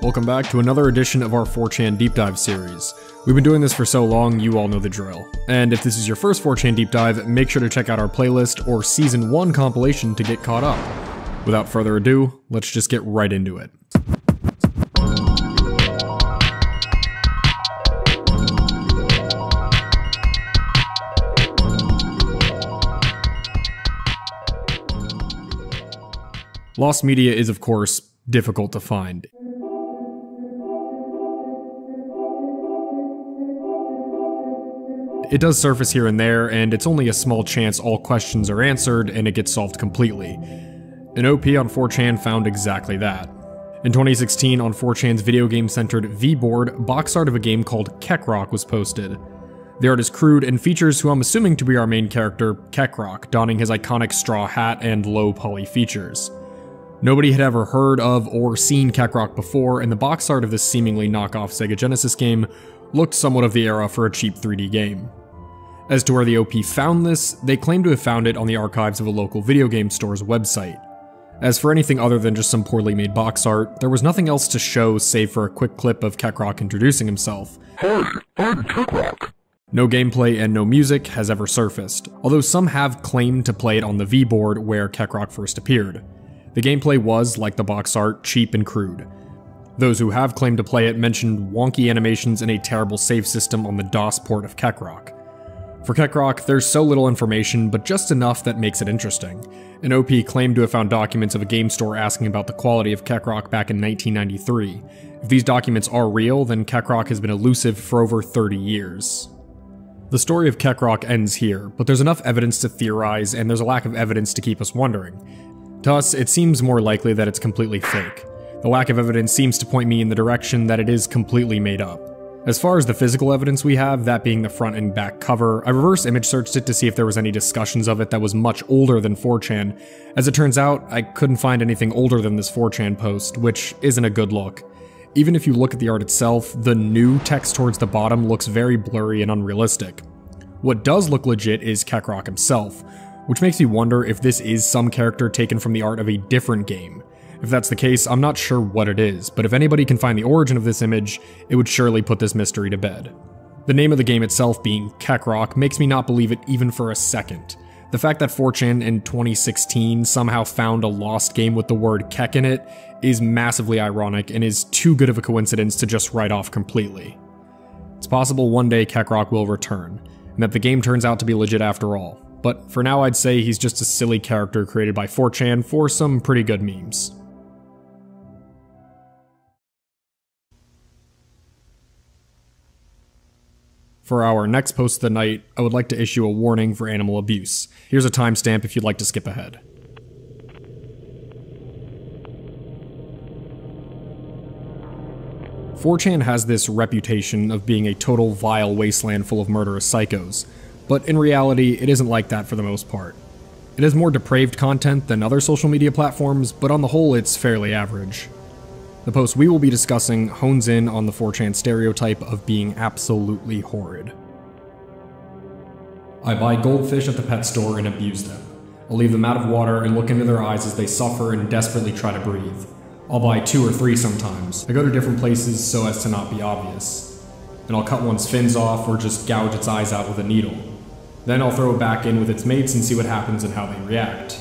Welcome back to another edition of our 4chan Deep Dive series. We've been doing this for so long, you all know the drill. And if this is your first 4chan Deep Dive, make sure to check out our playlist or Season 1 compilation to get caught up. Without further ado, let's just get right into it. Lost media is, of course, difficult to find. It does surface here and there, and it's only a small chance all questions are answered and it gets solved completely. An OP on 4chan found exactly that. In 2016, on 4chan's video game-centered V-board, box art of a game called Keck Rock was posted. The art is crude and features who I'm assuming to be our main character, Keck Rock, donning his iconic straw hat and low poly features. Nobody had ever heard of or seen Keck Rock before, and the box art of this seemingly knockoff Sega Genesis game looked somewhat of the era for a cheap 3D game. As to where the OP found this, they claim to have found it on the archives of a local video game store's website. As for anything other than just some poorly made box art, there was nothing else to show save for a quick clip of Keck Rock introducing himself. Hey, I'm Keck Rock. No gameplay and no music has ever surfaced, although some have claimed to play it on the V-board where Keck Rock first appeared. The gameplay was, like the box art, cheap and crude. Those who have claimed to play it mentioned wonky animations and a terrible save system on the DOS port of Keck Rock. For Keck Rock, there's so little information, but just enough that makes it interesting. An OP claimed to have found documents of a game store asking about the quality of Keck Rock back in 1993. If these documents are real, then Keck Rock has been elusive for over 30 years. The story of Keck Rock ends here, but there's enough evidence to theorize, and there's a lack of evidence to keep us wondering. To us, it seems more likely that it's completely fake. The lack of evidence seems to point me in the direction that it is completely made up. As far as the physical evidence we have, that being the front and back cover, I reverse image searched it to see if there was any discussions of it that was much older than 4chan. As it turns out, I couldn't find anything older than this 4chan post, which isn't a good look. Even if you look at the art itself, the new text towards the bottom looks very blurry and unrealistic. What does look legit is Keck Rock himself, which makes me wonder if this is some character taken from the art of a different game. If that's the case, I'm not sure what it is, but if anybody can find the origin of this image, it would surely put this mystery to bed. The name of the game itself being Keck Rock makes me not believe it even for a second. The fact that 4chan in 2016 somehow found a lost game with the word Keck in it is massively ironic and is too good of a coincidence to just write off completely. It's possible one day Keck Rock will return, and that the game turns out to be legit after all, but for now I'd say he's just a silly character created by 4chan for some pretty good memes. For our next post of the night, I would like to issue a warning for animal abuse. Here's a timestamp if you'd like to skip ahead. "4chan has this reputation of being a total vile wasteland full of murderous psychos, but in reality, it isn't like that for the most part. It has more depraved content than other social media platforms, but on the whole, it's fairly average. The post we will be discussing hones in on the 4chan stereotype of being absolutely horrid. I buy goldfish at the pet store and abuse them. I'll leave them out of water and look into their eyes as they suffer and desperately try to breathe. I'll buy 2 or 3 sometimes. I go to different places so as to not be obvious. And I'll cut one's fins off or just gouge its eyes out with a needle. Then I'll throw it back in with its mates and see what happens and how they react.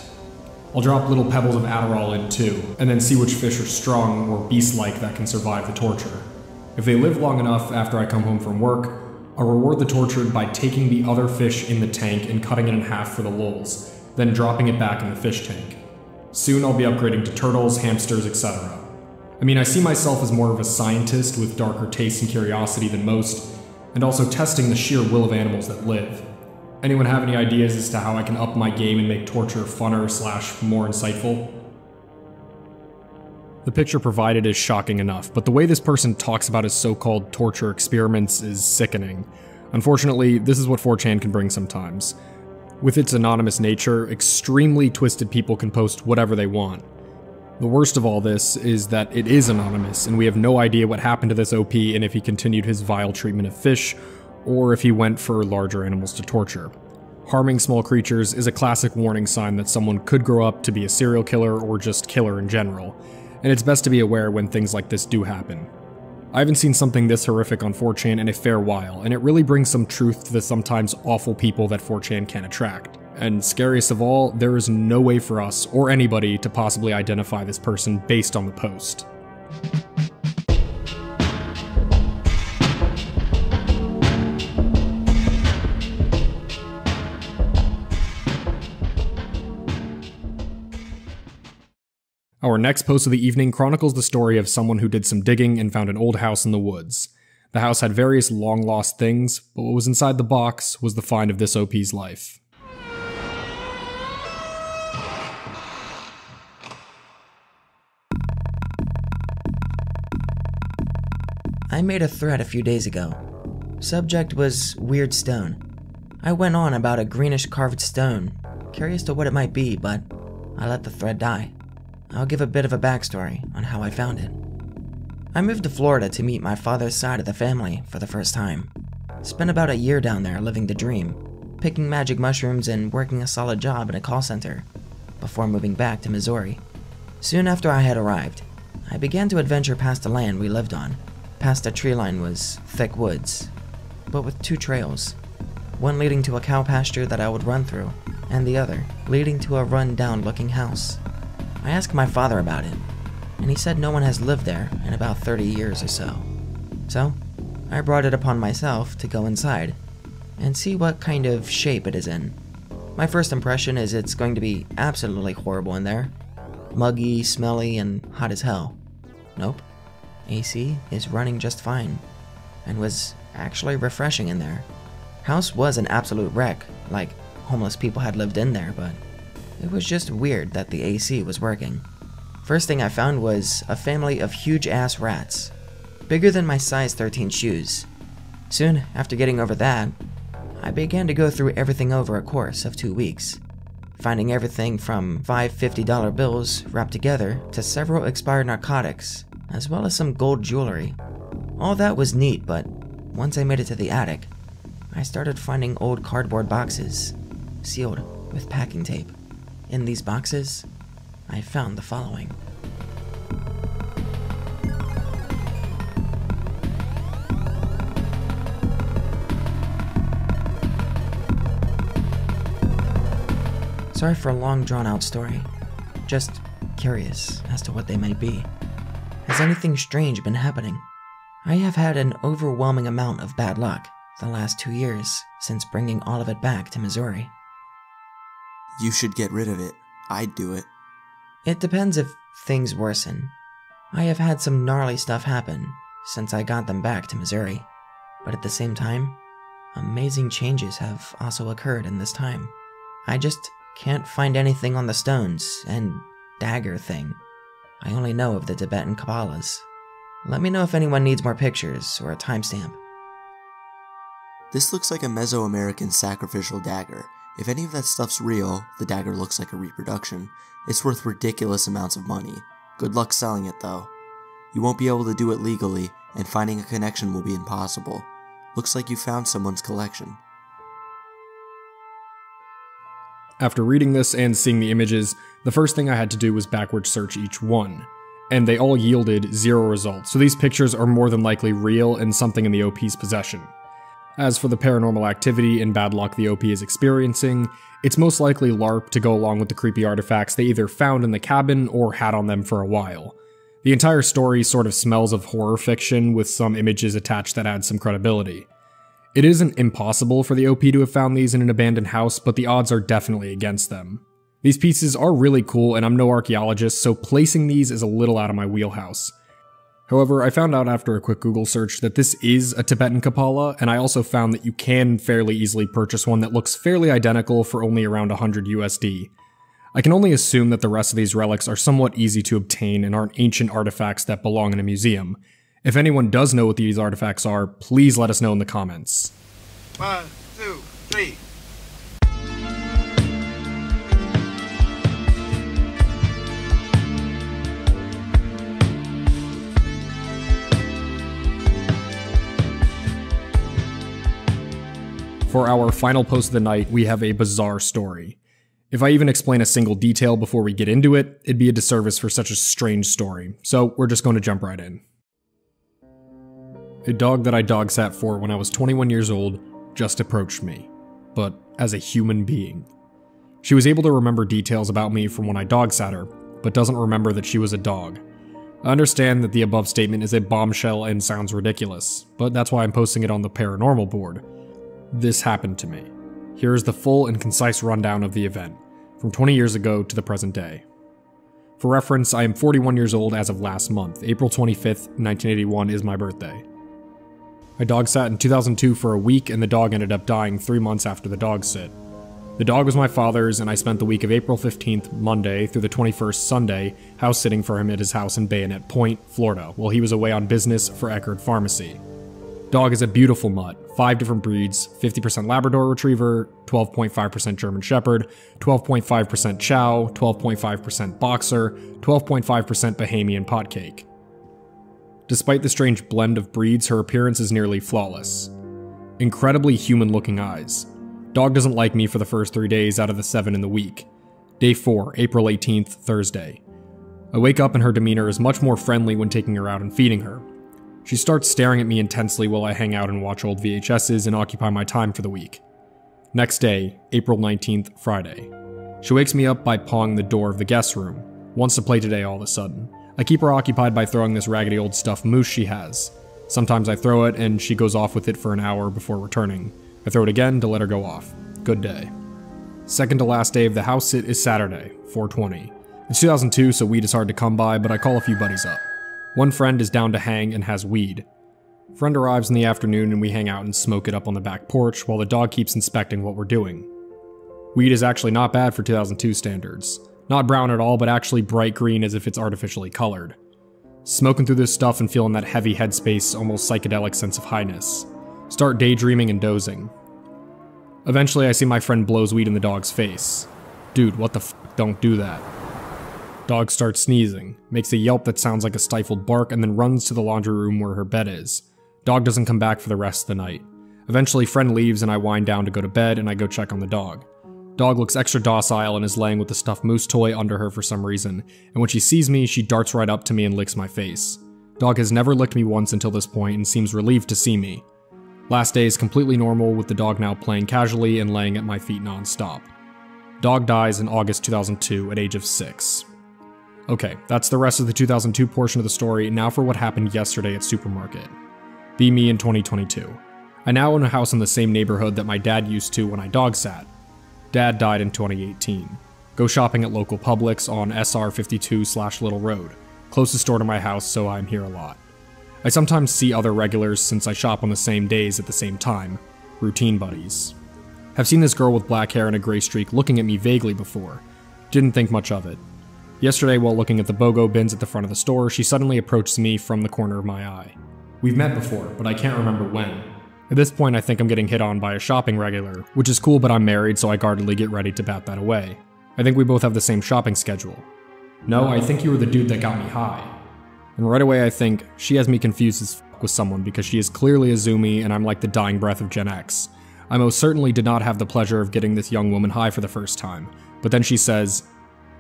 I'll drop little pebbles of Adderall in too, and then see which fish are strong or beast-like that can survive the torture. If they live long enough after I come home from work, I'll reward the tortured by taking the other fish in the tank and cutting it in half for the lulz, then dropping it back in the fish tank. Soon I'll be upgrading to turtles, hamsters, etc. I mean, I see myself as more of a scientist with darker taste and curiosity than most, and also testing the sheer will of animals that live. Anyone have any ideas as to how I can up my game and make torture funner / more insightful? The picture provided is shocking enough, but the way this person talks about his so-called torture experiments is sickening. Unfortunately, this is what 4chan can bring sometimes. With its anonymous nature, extremely twisted people can post whatever they want. The worst of all this is that it is anonymous, and we have no idea what happened to this OP and if he continued his vile treatment of fish, or if he went for larger animals to torture. Harming small creatures is a classic warning sign that someone could grow up to be a serial killer or just killer in general. and it's best to be aware when things like this do happen. I haven't seen something this horrific on 4chan in a fair while, and it really brings some truth to the sometimes awful people that 4chan can attract. And scariest of all, there is no way for us, or anybody, to possibly identify this person based on the post. Our next post of the evening chronicles the story of someone who did some digging and found an old house in the woods. The house had various long-lost things, but what was inside the box was the find of this OP's life. I made a thread a few days ago. Subject was weird stone. I went on about a greenish carved stone, curious to what it might be, but I let the thread die. I'll give a bit of a backstory on how I found it. I moved to Florida to meet my father's side of the family for the first time. Spent about a year down there living the dream, picking magic mushrooms and working a solid job in a call center, before moving back to Missouri. Soon after I had arrived, I began to adventure past the land we lived on. Past the tree line was thick woods, but with two trails. One leading to a cow pasture that I would run through, and the other leading to a run-down looking house. I asked my father about it, and he said no one has lived there in about 30 years or so. So, I brought it upon myself to go inside and see what kind of shape it is in. My first impression is it's going to be absolutely horrible in there. Muggy, smelly, and hot as hell. Nope. AC is running just fine, and was actually refreshing in there. House was an absolute wreck, like homeless people had lived in there, but it was just weird that the AC was working. First thing I found was a family of huge-ass rats, bigger than my size 13 shoes. Soon after getting over that, I began to go through everything over a course of 2 weeks, finding everything from 5 $50 bills wrapped together to several expired narcotics, as well as some gold jewelry. All that was neat, but once I made it to the attic, I started finding old cardboard boxes, sealed with packing tape. In these boxes, I found the following. Sorry for a long drawn-out story. Just curious as to what they might be. Has anything strange been happening? I have had an overwhelming amount of bad luck the last 2 years since bringing all of it back to Missouri. You should get rid of it. I'd do it. It depends if things worsen. I have had some gnarly stuff happen since I got them back to Missouri, but at the same time, amazing changes have also occurred in this time. I just can't find anything on the stones and dagger thing. I only know of the Tibetan Kabbalahs. Let me know if anyone needs more pictures or a timestamp. This looks like a Mesoamerican sacrificial dagger. If any of that stuff's real, the dagger looks like a reproduction. It's worth ridiculous amounts of money. Good luck selling it though. You won't be able to do it legally, and finding a connection will be impossible. Looks like you found someone's collection. After reading this and seeing the images, the first thing I had to do was backward search each one, and they all yielded 0 results, so these pictures are more than likely real and something in the OP's possession. As for the paranormal activity and bad luck the OP is experiencing, it's most likely LARP to go along with the creepy artifacts they either found in the cabin or had on them for a while. The entire story sort of smells of horror fiction with some images attached that add some credibility. It isn't impossible for the OP to have found these in an abandoned house, but the odds are definitely against them. These pieces are really cool and I'm no archaeologist, so placing these is a little out of my wheelhouse. However, I found out after a quick Google search that this is a Tibetan Kabbalah, and I also found that you can fairly easily purchase one that looks fairly identical for only around 100 USD. I can only assume that the rest of these relics are somewhat easy to obtain and aren't ancient artifacts that belong in a museum. If anyone does know what these artifacts are, please let us know in the comments. 1, 2, 3. For our final post of the night, we have a bizarre story. If I even explain a single detail before we get into it, it'd be a disservice for such a strange story, so we're just going to jump right in. A dog that I dog sat for when I was 21 years old just approached me, but as a human being. She was able to remember details about me from when I dog sat her, but doesn't remember that she was a dog. I understand that the above statement is a bombshell and sounds ridiculous, but that's why I'm posting it on the paranormal board. This happened to me. Here is the full and concise rundown of the event, from 20 years ago to the present day. For reference, I am 41 years old as of last month. April 25th, 1981 is my birthday. I dog sat in 2002 for a week, and the dog ended up dying 3 months after the dog sit. The dog was my father's, and I spent the week of April 15th, Monday, through the 21st, Sunday, house sitting for him at his house in Bayonet Point, Florida, while he was away on business for Eckerd Pharmacy. Dog is a beautiful mutt, 5 different breeds, 50% Labrador Retriever, 12.5% German Shepherd, 12.5% Chow, 12.5% Boxer, 12.5% Bahamian Potcake. Despite the strange blend of breeds, her appearance is nearly flawless. Incredibly human-looking eyes. Dog doesn't like me for the first 3 days out of the 7 in the week. Day 4, April 18th, Thursday. I wake up and her demeanor is much more friendly when taking her out and feeding her. She starts staring at me intensely while I hang out and watch old VHSs and occupy my time for the week. Next day, April 19th, Friday. She wakes me up by pawing the door of the guest room. Wants to play today all of a sudden. I keep her occupied by throwing this raggedy old stuffed moose she has. Sometimes I throw it and she goes off with it for an hour before returning. I throw it again to let her go off. Good day. Second to last day of the house sit is Saturday, 4/20. It's 2002, so weed is hard to come by, but I call a few buddies up. One friend is down to hang and has weed. Friend arrives in the afternoon and we hang out and smoke it up on the back porch while the dog keeps inspecting what we're doing. Weed is actually not bad for 2002 standards. Not brown at all, but actually bright green as if it's artificially colored. Smoking through this stuff and feeling that heavy headspace, almost psychedelic sense of highness. Start daydreaming and dozing. Eventually I see my friend blows weed in the dog's face. Dude, what the f***, don't do that. Dog starts sneezing, makes a yelp that sounds like a stifled bark, and then runs to the laundry room where her bed is. Dog doesn't come back for the rest of the night. Eventually friend leaves and I wind down to go to bed and I go check on the dog. Dog looks extra docile and is laying with the stuffed moose toy under her for some reason, and when she sees me, she darts right up to me and licks my face. Dog has never licked me once until this point and seems relieved to see me. Last day is completely normal, with the dog now playing casually and laying at my feet non-stop. Dog dies in August 2002 at age of 6. Okay, that's the rest of the 2002 portion of the story. Now for what happened yesterday at supermarket. Be me in 2022. I now own a house in the same neighborhood that my dad used to when I dog sat. Dad died in 2018. Go shopping at local Publix on SR 52/Little Road. Closest store to my house, so I'm here a lot. I sometimes see other regulars since I shop on the same days at the same time. Routine buddies. Have seen this girl with black hair and a gray streak looking at me vaguely before. Didn't think much of it. Yesterday, while looking at the BOGO bins at the front of the store, she suddenly approached me from the corner of my eye. We've met before, but I can't remember when. At this point, I think I'm getting hit on by a shopping regular, which is cool, but I'm married, so I guardedly get ready to bat that away. I think we both have the same shopping schedule. No, I think you were the dude that got me high. And right away I think, she has me confused as f*** with someone because she is clearly a zoomie and I'm like the dying breath of Gen X. I most certainly did not have the pleasure of getting this young woman high for the first time, but then she says,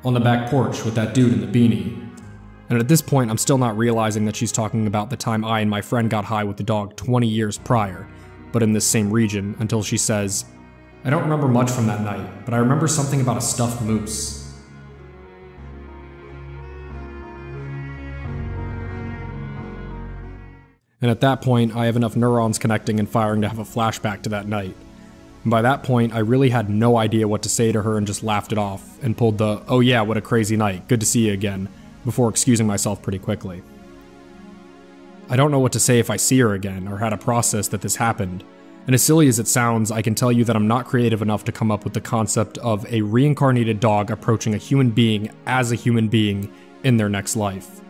on the back porch with that dude in the beanie. And at this point I'm still not realizing that she's talking about the time I and my friend got high with the dog 20 years prior, but in this same region, until she says, I don't remember much from that night, but I remember something about a stuffed moose. And at that point, I have enough neurons connecting and firing to have a flashback to that night. And by that point, I really had no idea what to say to her and just laughed it off, and pulled the, oh yeah, what a crazy night, good to see you again, before excusing myself pretty quickly. I don't know what to say if I see her again, or how to process that this happened. And as silly as it sounds, I can tell you that I'm not creative enough to come up with the concept of a reincarnated dog approaching a human being as a human being in their next life.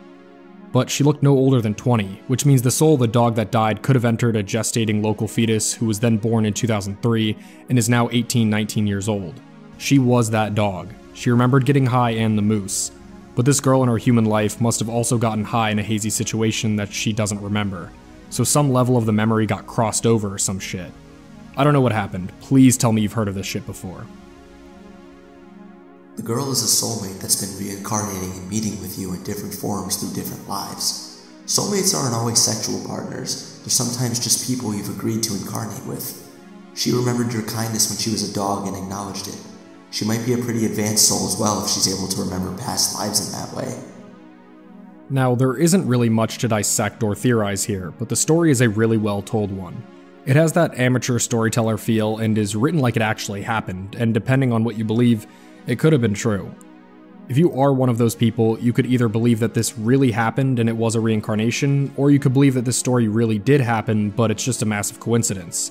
But she looked no older than 20, which means the soul of the dog that died could have entered a gestating local fetus who was then born in 2003 and is now 18, 19 years old. She was that dog. She remembered getting high and the moose. But this girl in her human life must have also gotten high in a hazy situation that she doesn't remember. So some level of the memory got crossed over or some shit. I don't know what happened. Please tell me you've heard of this shit before. The girl is a soulmate that's been reincarnating and meeting with you in different forms through different lives. Soulmates aren't always sexual partners, they're sometimes just people you've agreed to incarnate with. She remembered your kindness when she was a dog and acknowledged it. She might be a pretty advanced soul as well if she's able to remember past lives in that way. Now, there isn't really much to dissect or theorize here, but the story is a really well told one. It has that amateur storyteller feel and is written like it actually happened, and depending on what you believe, it could have been true. If you are one of those people, you could either believe that this really happened and it was a reincarnation, or you could believe that this story really did happen, but it's just a massive coincidence.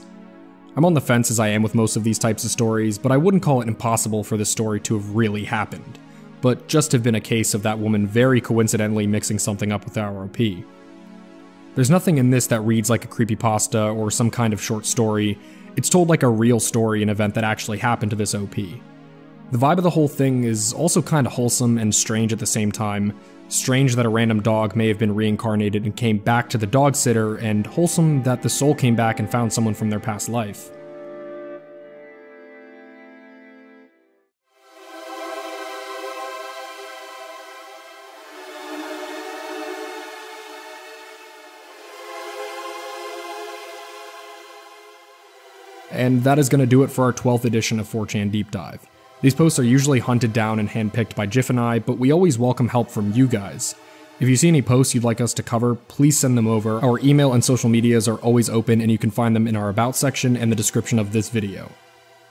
I'm on the fence as I am with most of these types of stories, but I wouldn't call it impossible for this story to have really happened, but just have been a case of that woman very coincidentally mixing something up with our OP. There's nothing in this that reads like a creepypasta or some kind of short story. It's told like a real story, an event that actually happened to this OP. The vibe of the whole thing is also kinda wholesome and strange at the same time. Strange that a random dog may have been reincarnated and came back to the dog sitter, and wholesome that the soul came back and found someone from their past life. And that is going to do it for our 12th edition of 4chan Deep Dive. These posts are usually hunted down and handpicked by JIF and I, but we always welcome help from you guys. If you see any posts you'd like us to cover, please send them over. Our email and social medias are always open, and you can find them in our About section and the description of this video.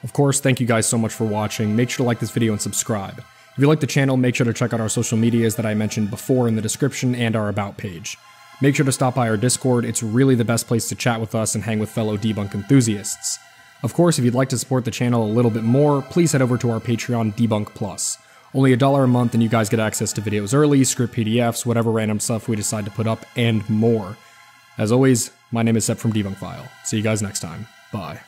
Of course, thank you guys so much for watching. Make sure to like this video and subscribe. If you like the channel, make sure to check out our social medias that I mentioned before in the description and our About page. Make sure to stop by our Discord. It's really the best place to chat with us and hang with fellow debunk enthusiasts. Of course, if you'd like to support the channel a little bit more, please head over to our Patreon, Debunk Plus. Only $1 a month and you guys get access to videos early, script PDFs, whatever random stuff we decide to put up, and more. As always, my name is Sep from Debunk File. See you guys next time. Bye.